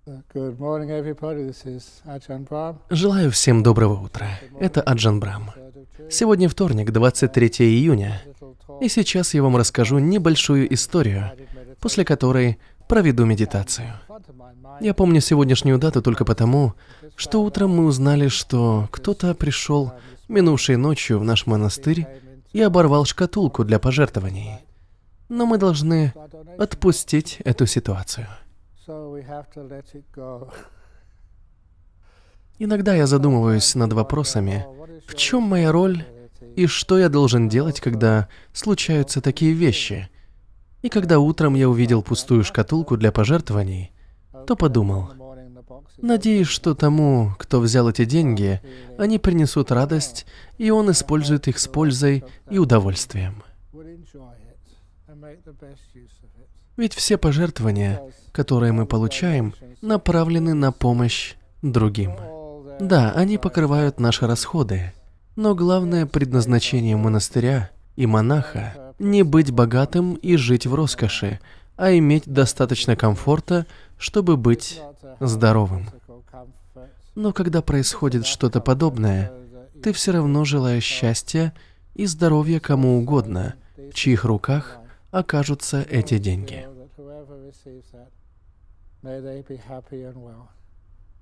Good morning, everybody. This is Ajahn Brahm. Желаю всем доброго утра. Это Аджан Брам. Сегодня вторник, 23 июня, и сейчас я вам расскажу небольшую историю, после которой проведу медитацию. Я помню сегодняшнюю дату только потому, что утром мы узнали, что кто-то пришел минувшей ночью в наш монастырь и оборвал шкатулку для пожертвований. Но мы должны отпустить эту ситуацию. So we have to let it go. Иногда я задумываюсь над вопросами, в чем моя роль и что я должен делать, когда случаются такие вещи. И когда утром я увидел пустую шкатулку для пожертвований, то подумал, надеюсь, что тому, кто взял эти деньги, они принесут радость, и он использует их с пользой и удовольствием. We'll enjoy it and make the best use of it. Ведь все пожертвования, которые мы получаем, направлены на помощь другим. Да, они покрывают наши расходы, но главное предназначение монастыря и монаха — не быть богатым и жить в роскоши, а иметь достаточно комфорта, чтобы быть здоровым. Но когда происходит что-то подобное, ты все равно желаешь счастья и здоровья кому угодно, в чьих руках окажутся эти деньги.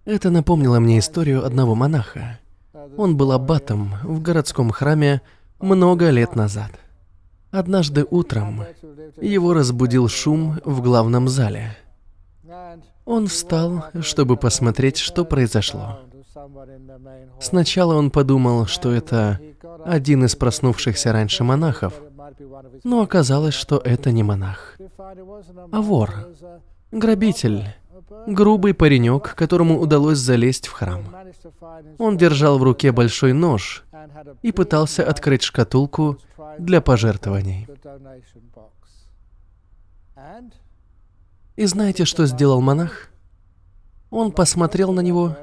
Это напомнило мне историю одного монаха. Он был аббатом в городском храме много лет назад. Однажды утром его разбудил шум в главном зале. Он встал, чтобы посмотреть, что произошло. Сначала он подумал, что это один из проснувшихся раньше монахов, но оказалось, что это не монах, а вор, грабитель, грубый паренек, которому удалось залезть в храм. Он держал в руке большой нож и пытался открыть шкатулку для пожертвований. И знаете, что сделал монах? Он посмотрел на него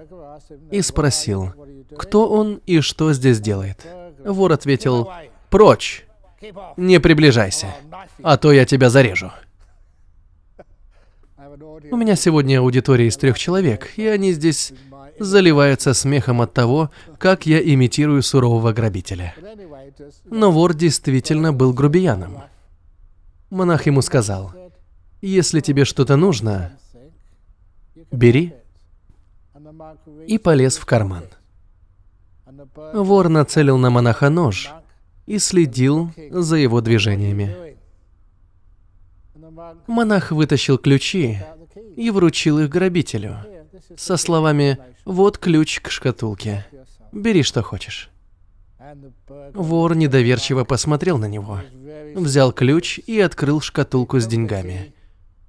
и спросил, кто он и что здесь делает. Вор ответил: «Прочь! Не приближайся, а то я тебя зарежу». У меня сегодня аудитория из 3 человек, и они здесь заливаются смехом от того, как я имитирую сурового грабителя. Но вор действительно был грубияном. Монах ему сказал: «Если тебе что-то нужно, бери», и полез в карман. Вор нацелил на монаха нож и следил за его движениями. Монах вытащил ключи и вручил их грабителю со словами: «Вот ключ к шкатулке. Бери, что хочешь». Вор недоверчиво посмотрел на него, взял ключ и открыл шкатулку с деньгами.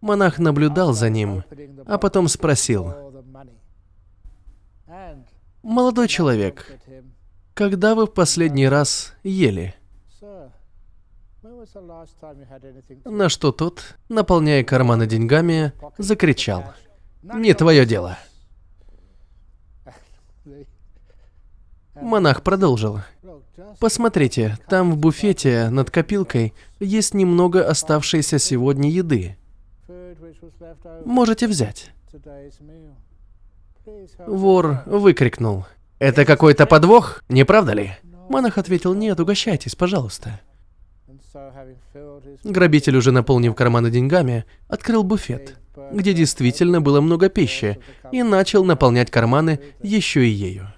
Монах наблюдал за ним, а потом спросил: «Молодой человек, когда вы в последний раз ели?» На что тот, наполняя карманы деньгами, закричал: «Не твое дело». Монах продолжил: «Посмотрите, там в буфете над копилкой есть немного оставшейся сегодня еды. Можете взять». Вор выкрикнул: «Это какой-то подвох, не правда ли?» Монах ответил: «Нет, угощайтесь, пожалуйста». Грабитель, уже наполнив карманы деньгами, открыл буфет, где действительно было много пищи, и начал наполнять карманы еще и ею.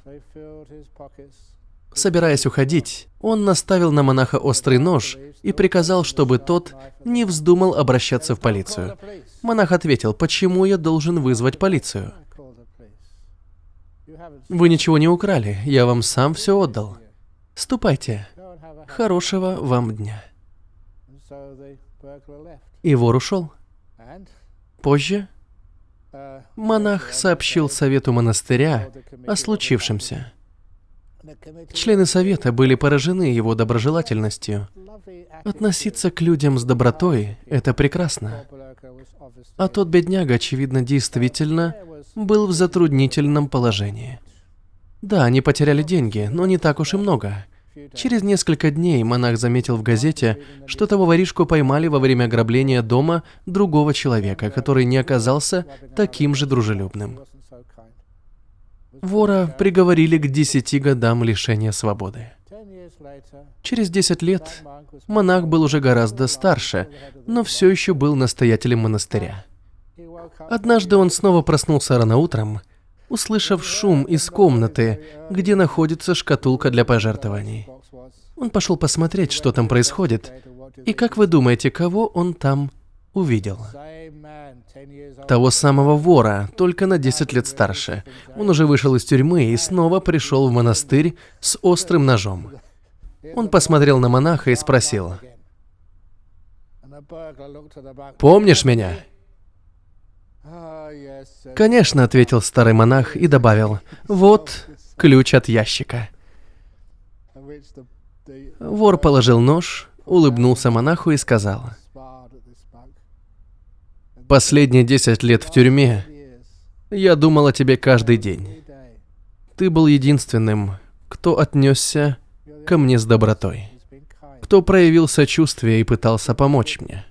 Собираясь уходить, он наставил на монаха острый нож и приказал, чтобы тот не вздумал обращаться в полицию. Монах ответил: «Почему я должен вызвать полицию? Вы ничего не украли, я вам сам все отдал. Ступайте. Хорошего вам дня». И вор ушел. Позже монах сообщил совету монастыря о случившемся. Члены совета были поражены его доброжелательностью. Относиться к людям с добротой — это прекрасно. А тот бедняга, очевидно, действительно был в затруднительном положении. Да, они потеряли деньги, но не так уж и много. Через несколько дней монах заметил в газете, что того воришку поймали во время ограбления дома другого человека, который не оказался таким же дружелюбным. Вора приговорили к 10 годам лишения свободы. Через 10 лет монах был уже гораздо старше, но все еще был настоятелем монастыря. Однажды он снова проснулся рано утром, услышав шум из комнаты, где находится шкатулка для пожертвований. Он пошел посмотреть, что там происходит, и как вы думаете, кого он там увидел? Того самого вора, только на 10 лет старше. Он уже вышел из тюрьмы и снова пришел в монастырь с острым ножом. Он посмотрел на монаха и спросил: «Помнишь меня?» «Конечно», — ответил старый монах и добавил: «Вот ключ от ящика». Вор положил нож, улыбнулся монаху и сказал: «Последние 10 лет в тюрьме я думал о тебе каждый день. Ты был единственным, кто отнесся ко мне с добротой, кто проявил сочувствие и пытался помочь мне.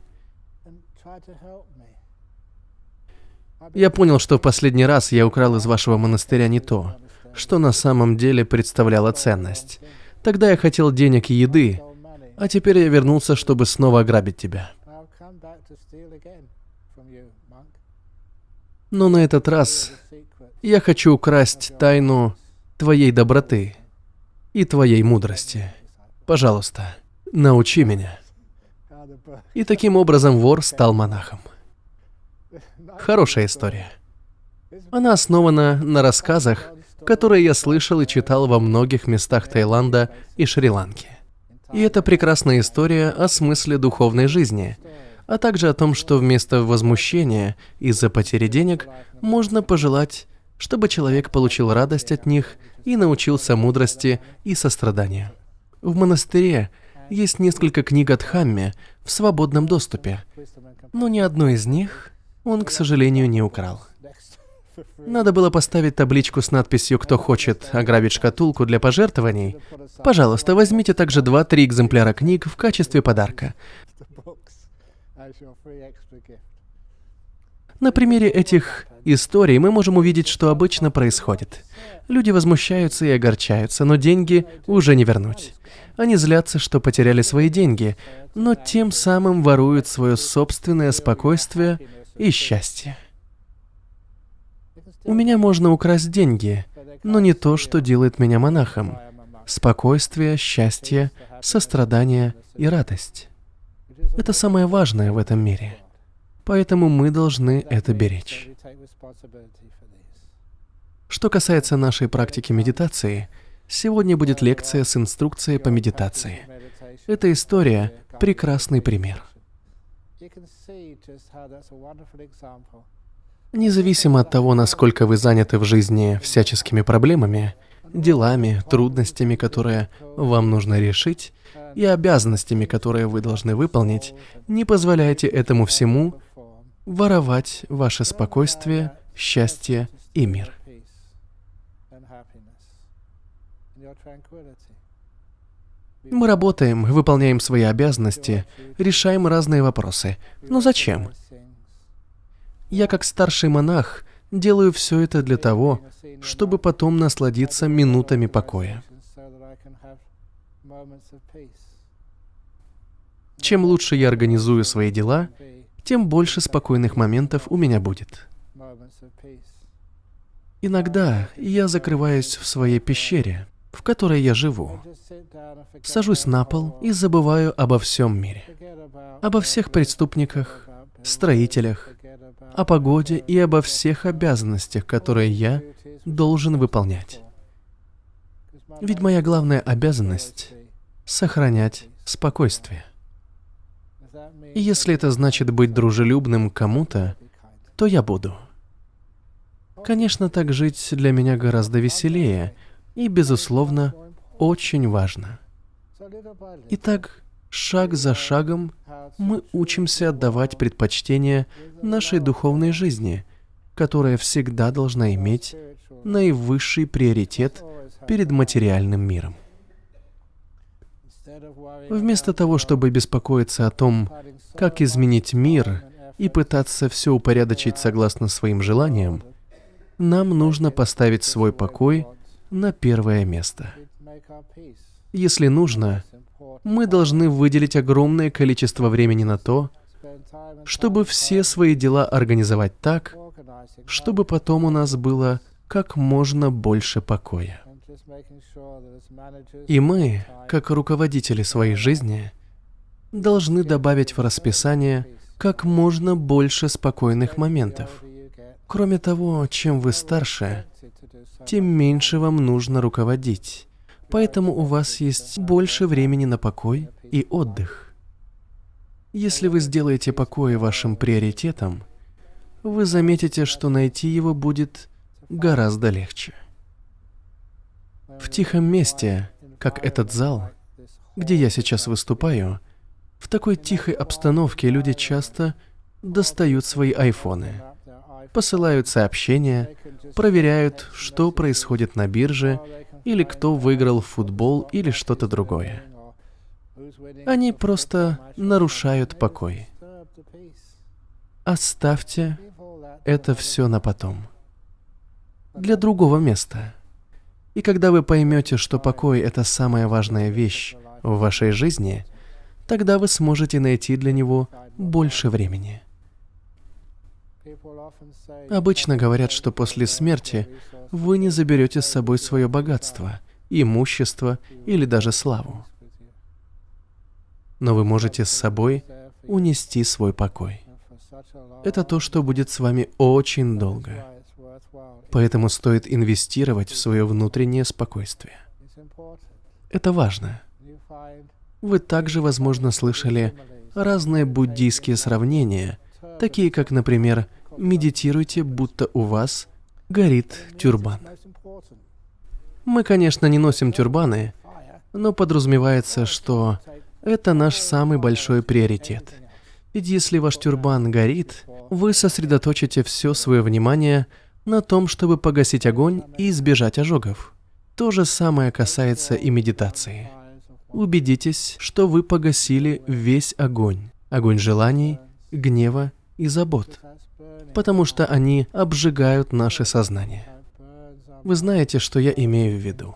Я понял, что в последний раз я украл из вашего монастыря не то, что на самом деле представляло ценность. Тогда я хотел денег и еды, а теперь я вернулся, чтобы снова ограбить тебя. Но на этот раз я хочу украсть тайну твоей доброты и твоей мудрости. Пожалуйста, научи меня». И таким образом вор стал монахом. Хорошая история. Она основана на рассказах, которые я слышал и читал во многих местах Таиланда и Шри-Ланки. И это прекрасная история о смысле духовной жизни, а также о том, что вместо возмущения из-за потери денег можно пожелать, чтобы человек получил радость от них и научился мудрости и состраданию. В монастыре есть несколько книг о Дхамме в свободном доступе, но ни одну из них он, к сожалению, не украл. Надо было поставить табличку с надписью «Кто хочет ограбить шкатулку для пожертвований, пожалуйста, возьмите также 2-3 экземпляра книг в качестве подарка». На примере этих историй мы можем увидеть, что обычно происходит. Люди возмущаются и огорчаются, но деньги уже не вернуть. Они злятся, что потеряли свои деньги, но тем самым воруют свое собственное спокойствие и счастье. У меня можно украсть деньги, но не то, что делает меня монахом. Спокойствие, счастье, сострадание и радость. Это самое важное в этом мире. Поэтому мы должны это беречь. Что касается нашей практики медитации, сегодня будет лекция с инструкцией по медитации. Эта история – прекрасный пример. Независимо от того, насколько вы заняты в жизни всяческими проблемами, делами, трудностями, которые вам нужно решить, и обязанностями, которые вы должны выполнить, не позволяйте этому всему воровать ваше спокойствие, счастье и мир. Мы работаем, выполняем свои обязанности, решаем разные вопросы. Но зачем? Я, как старший монах, делаю все это для того, чтобы потом насладиться минутами покоя. Чем лучше я организую свои дела, тем больше спокойных моментов у меня будет. Иногда я закрываюсь в своей пещере, в которой я живу. Сажусь на пол и забываю обо всем мире. Обо всех преступниках, строителях, о погоде и обо всех обязанностях, которые я должен выполнять. Ведь моя главная обязанность — сохранять спокойствие. И если это значит быть дружелюбным к кому-то, то я буду. Конечно, так жить для меня гораздо веселее и, безусловно, очень важно. Итак, шаг за шагом мы учимся отдавать предпочтение нашей духовной жизни, которая всегда должна иметь наивысший приоритет перед материальным миром. Вместо того, чтобы беспокоиться о том, как изменить мир и пытаться все упорядочить согласно своим желаниям, нам нужно поставить свой покой на первое место. Если нужно, мы должны выделить огромное количество времени на то, чтобы все свои дела организовать так, чтобы потом у нас было как можно больше покоя. И мы, как руководители своей жизни, должны добавить в расписание как можно больше спокойных моментов. Кроме того, чем вы старше, тем меньше вам нужно руководить, поэтому у вас есть больше времени на покой и отдых. Если вы сделаете покой вашим приоритетом, вы заметите, что найти его будет гораздо легче. В тихом месте, как этот зал, где я сейчас выступаю, в такой тихой обстановке люди часто достают свои айфоны, посылают сообщения, проверяют, что происходит на бирже, или кто выиграл в футбол, или что-то другое. Они просто нарушают покой. Оставьте это все на потом. Для другого места. И когда вы поймете, что покой — это самая важная вещь в вашей жизни, тогда вы сможете найти для него больше времени. Обычно говорят, что после смерти вы не заберете с собой свое богатство, имущество или даже славу. Но вы можете с собой унести свой покой. Это то, что будет с вами очень долго. Поэтому стоит инвестировать в свое внутреннее спокойствие. Это важно. Вы также, возможно, слышали разные буддийские сравнения, такие как, например, медитируйте, будто у вас горит тюрбан. Мы, конечно, не носим тюрбаны, но подразумевается, что это наш самый большой приоритет. Ведь если ваш тюрбан горит, вы сосредоточите все свое внимание на том, чтобы погасить огонь и избежать ожогов. То же самое касается и медитации. Убедитесь, что вы погасили весь огонь. Огонь желаний, гнева и забот. Потому что они обжигают наше сознание. Вы знаете, что я имею в виду.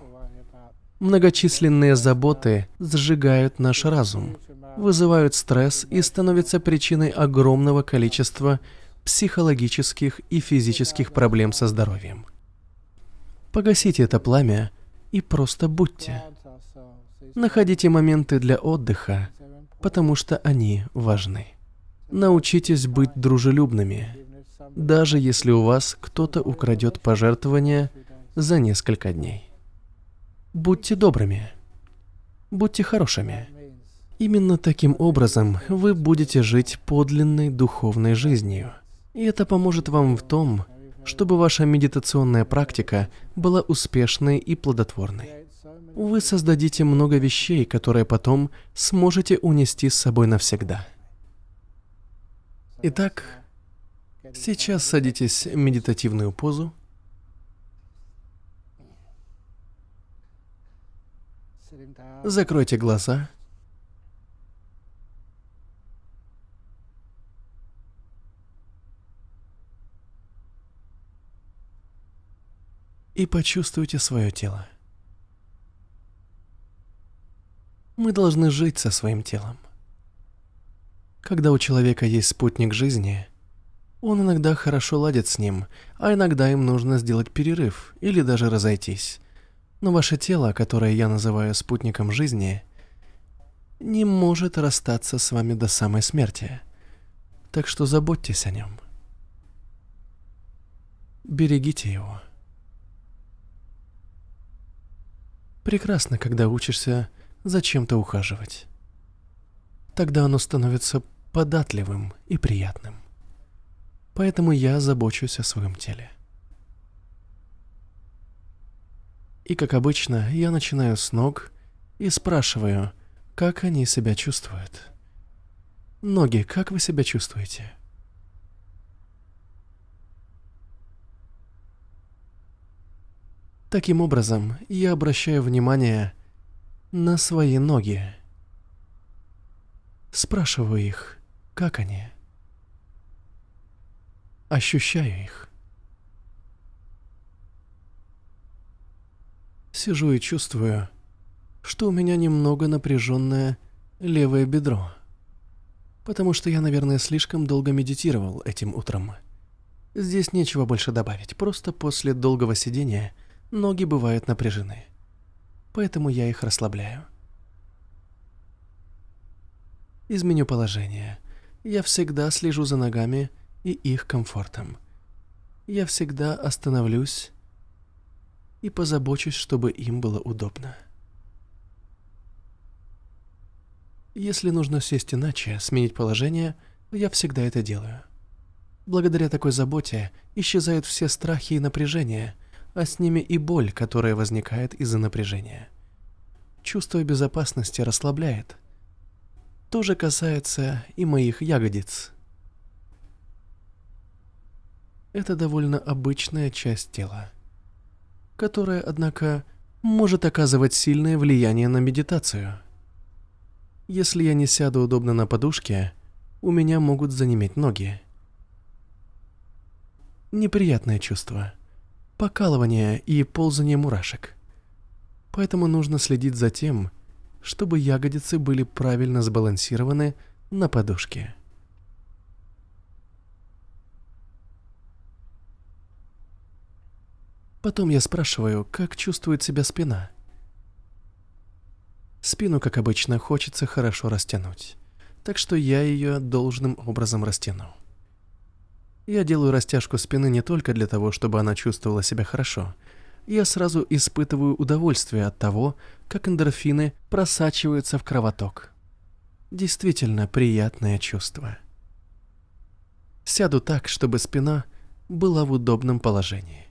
Многочисленные заботы сжигают наш разум, вызывают стресс и становятся причиной огромного количества психологических и физических проблем со здоровьем. Погасите это пламя и просто будьте. Находите моменты для отдыха, потому что они важны. Научитесь быть дружелюбными, даже если у вас кто-то украдет пожертвования за несколько дней. Будьте добрыми. Будьте хорошими. Именно таким образом вы будете жить подлинной духовной жизнью. И это поможет вам в том, чтобы ваша медитационная практика была успешной и плодотворной. Вы создадите много вещей, которые потом сможете унести с собой навсегда. Итак, сейчас садитесь в медитативную позу. Закройте глаза. И почувствуйте свое тело. Мы должны жить со своим телом. Когда у человека есть спутник жизни, он иногда хорошо ладит с ним, а иногда им нужно сделать перерыв или даже разойтись. Но ваше тело, которое я называю спутником жизни, не может расстаться с вами до самой смерти. Так что заботьтесь о нем. Берегите его. Прекрасно, когда учишься за чем-то ухаживать. Тогда оно становится податливым и приятным. Поэтому я забочусь о своем теле. И, как обычно, я начинаю с ног и спрашиваю, как они себя чувствуют. Ноги, как вы себя чувствуете? Таким образом, я обращаю внимание на свои ноги. Спрашиваю их, как они. Ощущаю их. Сижу и чувствую, что у меня немного напряженное левое бедро. Потому что я, наверное, слишком долго медитировал этим утром. Здесь нечего больше добавить, просто после долгого сидения ноги бывают напряжены. Поэтому я их расслабляю. Изменю положение. Я всегда слежу за ногами и их комфортом. Я всегда остановлюсь и позабочусь, чтобы им было удобно. Если нужно сесть иначе, сменить положение, я всегда это делаю. Благодаря такой заботе исчезают все страхи и напряжения, а с ними и боль, которая возникает из-за напряжения. Чувство безопасности расслабляет. То же касается и моих ягодиц. Это довольно обычная часть тела, которая, однако, может оказывать сильное влияние на медитацию. Если я не сяду удобно на подушке, у меня могут занеметь ноги. Неприятное чувство. Покалывание и ползание мурашек. Поэтому нужно следить за тем, чтобы ягодицы были правильно сбалансированы на подушке. Потом я спрашиваю, как чувствует себя спина. Спину, как обычно, хочется хорошо растянуть, так что я ее должным образом растяну. Я делаю растяжку спины не только для того, чтобы она чувствовала себя хорошо. Я сразу испытываю удовольствие от того, как эндорфины просачиваются в кровоток. Действительно приятное чувство. Сяду так, чтобы спина была в удобном положении.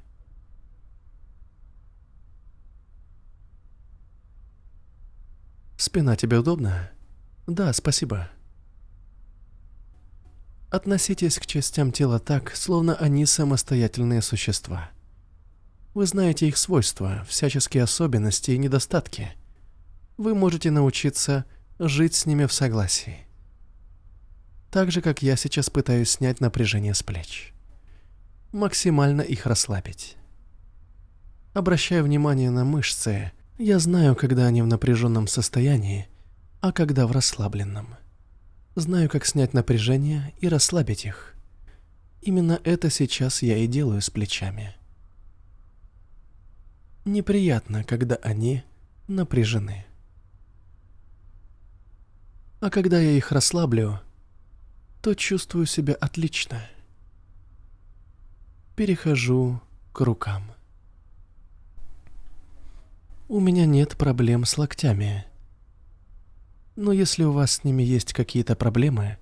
Спина тебе удобна? Да, спасибо. Относитесь к частям тела так, словно они самостоятельные существа. Вы знаете их свойства, всяческие особенности и недостатки. Вы можете научиться жить с ними в согласии. Так же, как я сейчас пытаюсь снять напряжение с плеч. Максимально их расслабить. Обращаю внимание на мышцы. Я знаю, когда они в напряженном состоянии, а когда в расслабленном. Знаю, как снять напряжение и расслабить их. Именно это сейчас я и делаю с плечами. Неприятно, когда они напряжены. А когда я их расслаблю, то чувствую себя отлично. Перехожу к рукам. У меня нет проблем с локтями. Но если у вас с ними есть какие-то проблемы,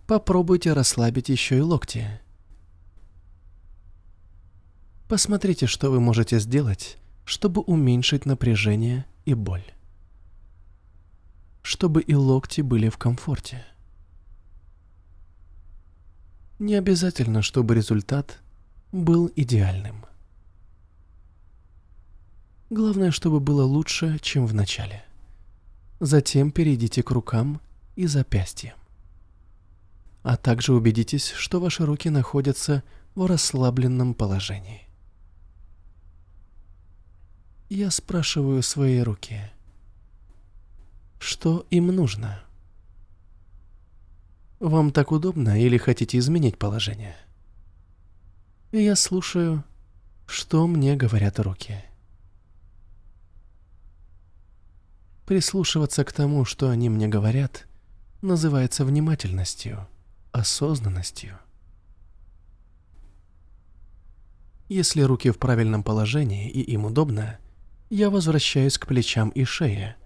попробуйте расслабить еще и локти. Посмотрите, что вы можете сделать, чтобы уменьшить напряжение и боль. Чтобы и локти были в комфорте. Не обязательно, чтобы результат был идеальным. Главное, чтобы было лучше, чем в начале. Затем перейдите к рукам и запястьям. А также убедитесь, что ваши руки находятся в расслабленном положении. Я спрашиваю свои руки, что им нужно? Вам так удобно или хотите изменить положение? И я слушаю, что мне говорят руки. Прислушиваться к тому, что они мне говорят, называется внимательностью, осознанностью. Если руки в правильном положении и им удобно, я возвращаюсь к плечам и шее,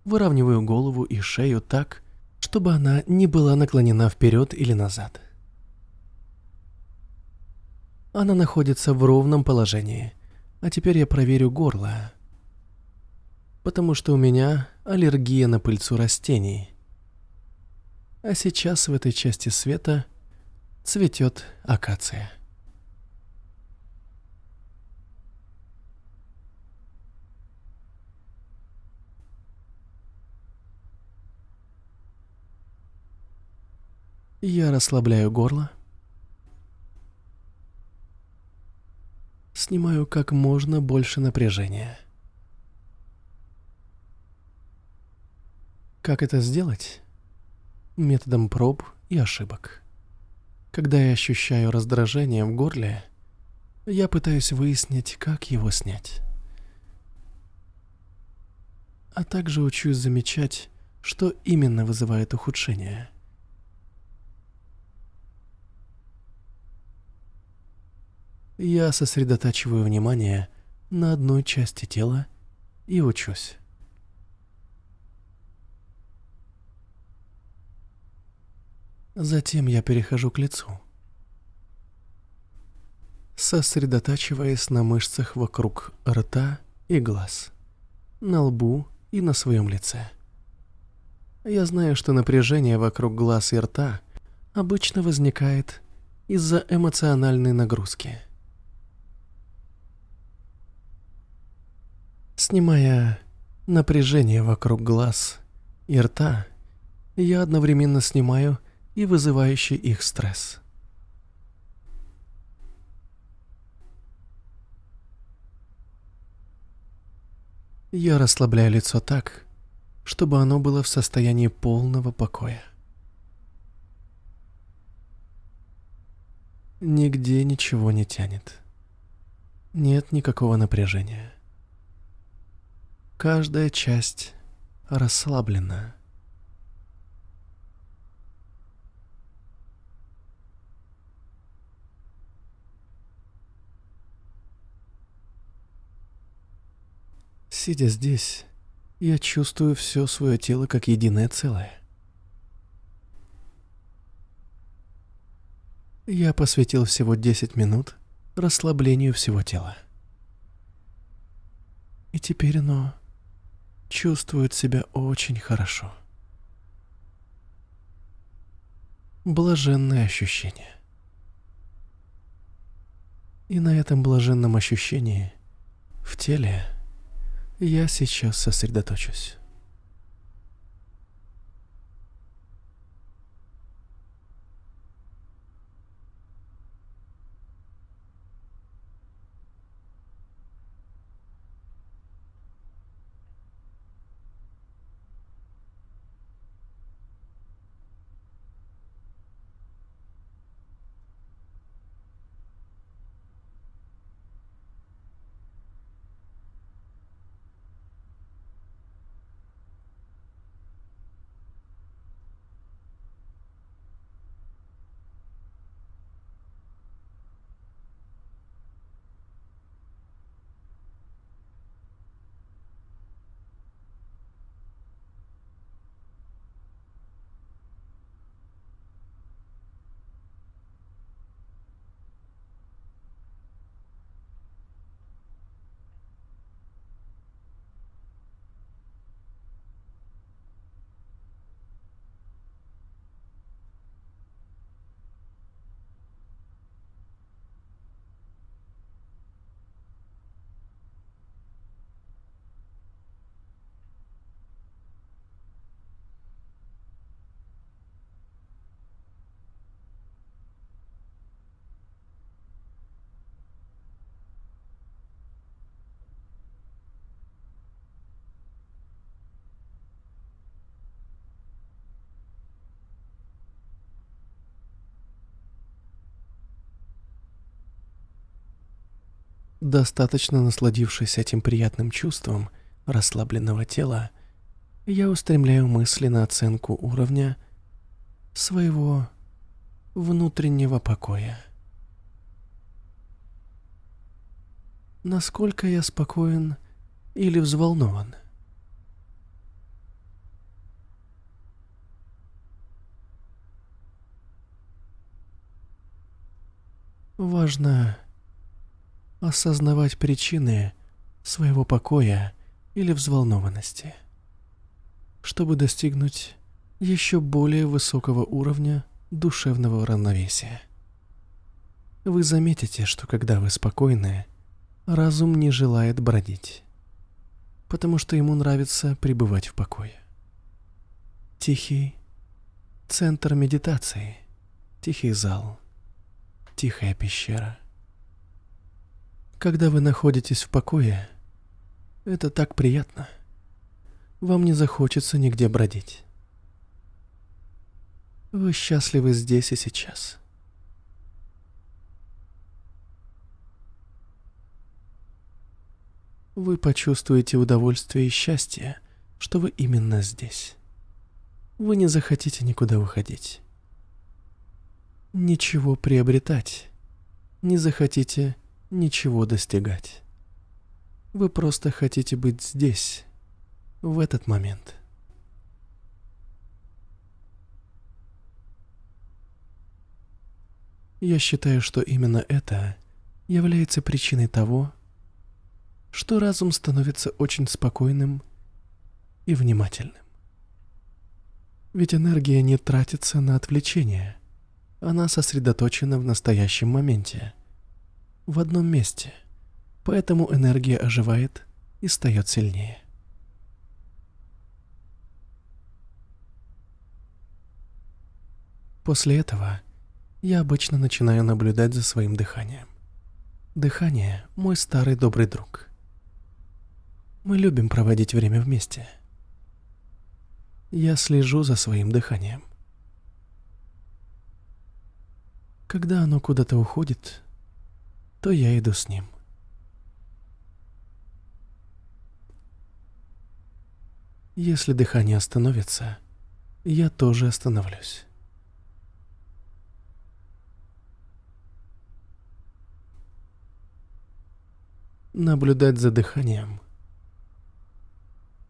выравниваю голову и шею так, чтобы она не была наклонена вперед или назад. Она находится в ровном положении, а теперь я проверю горло, потому что у меня аллергия на пыльцу растений. А сейчас в этой части света цветет акация. Я расслабляю горло, снимаю как можно больше напряжения. Как это сделать? Методом проб и ошибок. Когда я ощущаю раздражение в горле, я пытаюсь выяснить, как его снять. А также учусь замечать, что именно вызывает ухудшение. Я сосредотачиваю внимание на одной части тела и учусь. Затем я перехожу к лицу, сосредотачиваясь на мышцах вокруг рта и глаз, на лбу и на своем лице. Я знаю, что напряжение вокруг глаз и рта обычно возникает из-за эмоциональной нагрузки. Снимая напряжение вокруг глаз и рта, я одновременно снимаю и вызывающий их стресс. Я расслабляю лицо так, чтобы оно было в состоянии полного покоя. Нигде ничего не тянет. Нет никакого напряжения. Каждая часть расслаблена. Сидя здесь, я чувствую все свое тело как единое целое. Я посвятил всего 10 минут расслаблению всего тела. И теперь оно чувствует себя очень хорошо. Блаженное ощущение. И на этом блаженном ощущении в теле я сейчас сосредоточусь. Достаточно насладившись этим приятным чувством расслабленного тела, я устремляю мысли на оценку уровня своего внутреннего покоя. Насколько я спокоен или взволнован? Важно осознавать причины своего покоя или взволнованности, чтобы достигнуть еще более высокого уровня душевного равновесия. Вы заметите, что когда вы спокойны, разум не желает бродить, потому что ему нравится пребывать в покое. Тихий центр медитации тихий зал, тихая пещера. Когда вы находитесь в покое, это так приятно. Вам не захочется нигде бродить. Вы счастливы здесь и сейчас. Вы почувствуете удовольствие и счастье, что вы именно здесь. Вы не захотите никуда выходить. Ничего приобретать. Не захотите ничего достигать. Вы просто хотите быть здесь, в этот момент. Я считаю, что именно это является причиной того, что разум становится очень спокойным и внимательным. Ведь энергия не тратится на отвлечение. Она сосредоточена в настоящем моменте, в одном месте. Поэтому энергия оживает и стает сильнее. После этого я обычно начинаю наблюдать за своим дыханием. Дыхание – мой старый добрый друг. Мы любим проводить время вместе. Я слежу за своим дыханием. Когда оно куда-то уходит, то я иду с ним. Если дыхание остановится, я тоже остановлюсь. Наблюдать за дыханием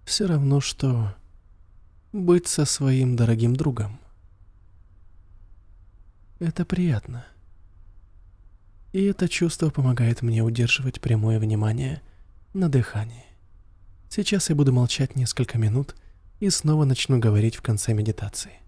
все равно, что быть со своим дорогим другом. Это приятно. И это чувство помогает мне удерживать прямое внимание на дыхании. Сейчас я буду молчать несколько минут и снова начну говорить в конце медитации.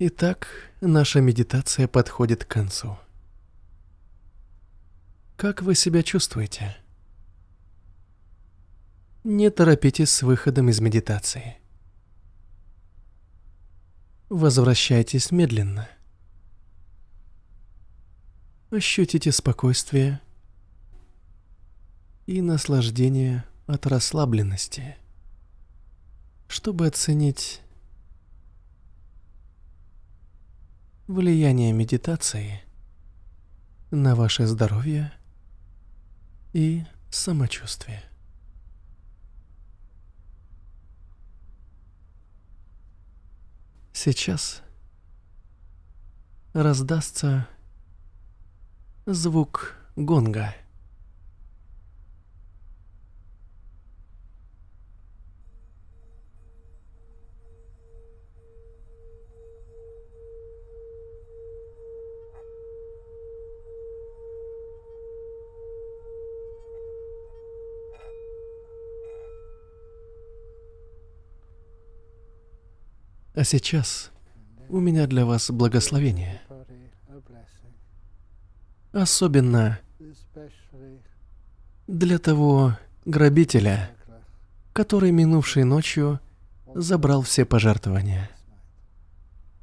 Итак, наша медитация подходит к концу. Как вы себя чувствуете? Не торопитесь с выходом из медитации. Возвращайтесь медленно. Ощутите спокойствие и наслаждение от расслабленности, чтобы оценить влияние медитации на ваше здоровье и самочувствие. Сейчас раздастся звук гонга. А сейчас у меня для вас благословение, Body a blessing, особенно especially для того грабителя, Nicola который минувшей ночью забрал все пожертвования. last night.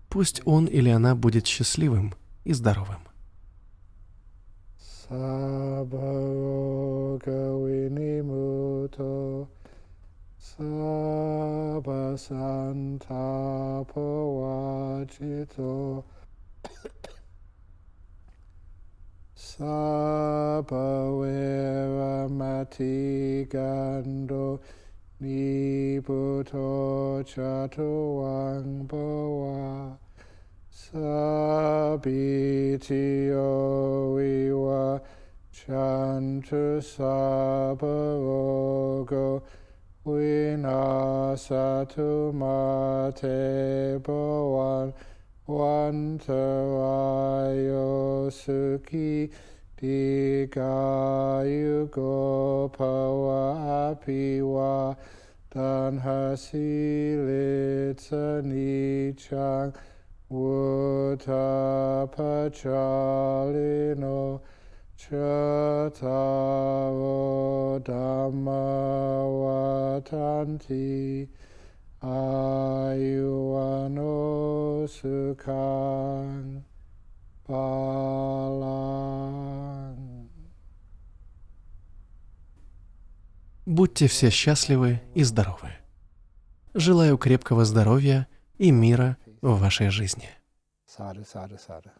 Пусть он или она будет счастливым и здоровым. Sabbaroga vinimuto, Sabba Santapavajito, Sabba Veramati Gando, Nibuto Chatuang Bawa, Sabitio Iwa Chantu Sabarogo Vinasatu Mate Bhavan Vantarayo Sukhi Digayugo Pawa Apiwa Danhasilitsa Nichang Utapachalino Chataro Dhammavatanti Ayuano Sukhang Balang. Будьте все счастливы и здоровы. Желаю крепкого здоровья и мира в вашей жизни. Sadhu, sadhu, sadhu.